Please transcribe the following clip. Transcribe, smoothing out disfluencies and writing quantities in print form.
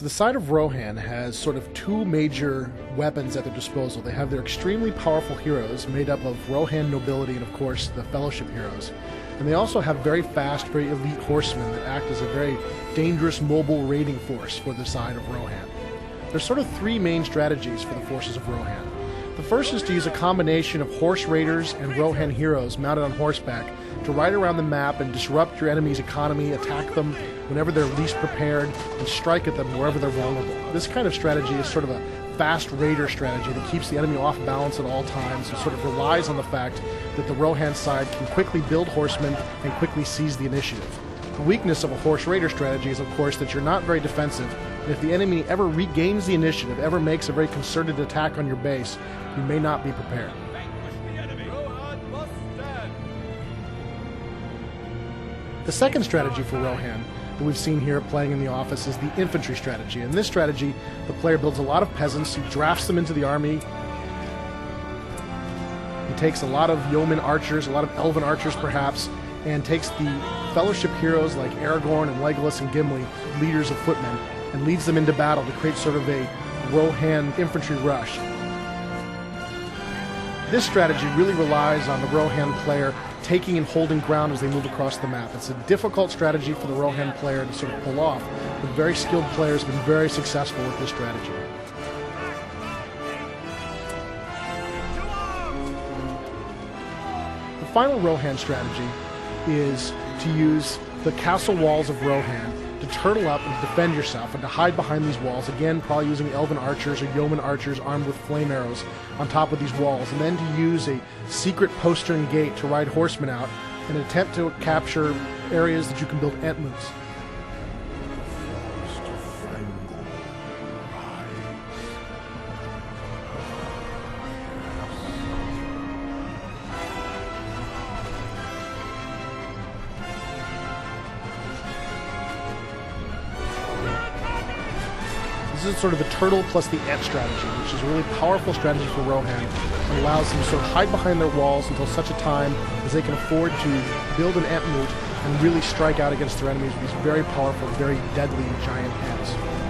So the side of Rohan has sort of two major weapons at their disposal. They have their extremely powerful heroes made up of Rohan nobility and, of course, the Fellowship heroes. And they also have very fast, very elite horsemen that act as a very dangerous mobile raiding force for the side of Rohan. There's sort of three main strategies for the forces of Rohan. The first is to use a combination of horse raiders and Rohan heroes mounted on horseback to ride around the map and disrupt your enemy's economy, attack them whenever they're least prepared, and strike at them wherever they're vulnerable. This kind of strategy is sort of a fast raider strategy that keeps the enemy off balance at all times and sort of relies on the fact that the Rohan side can quickly build horsemen and quickly seize the initiative. The weakness of a horse raider strategy is, of course, that you're not very defensive, and if the enemy ever regains the initiative, ever makes a very concerted attack on your base, you may not be prepared. The second strategy for Rohan that we've seen here playing in the office is the infantry strategy. In this strategy, the player builds a lot of peasants, he drafts them into the army, he takes a lot of yeoman archers, a lot of elven archers perhaps, and takes the Fellowship heroes like Aragorn and Legolas and Gimli, leaders of footmen, and leads them into battle to create sort of a Rohan infantry rush. This strategy really relies on the Rohan player taking and holding ground as they move across the map. It's a difficult strategy for the Rohan player to sort of pull off, but very skilled players have been very successful with this strategy. The final Rohan strategy is to use the castle walls of Rohan to turtle up and defend yourself and to hide behind these walls, again probably using elven archers or yeoman archers armed with flame arrows on top of these walls, and then to use a secret postern gate to ride horsemen out and attempt to capture areas that you can build entmoos. This is sort of the turtle plus the ant strategy, which is a really powerful strategy for Rohan and allows them to sort of hide behind their walls until such a time as they can afford to build an ant moot and really strike out against their enemies with these very powerful, very deadly giant ants.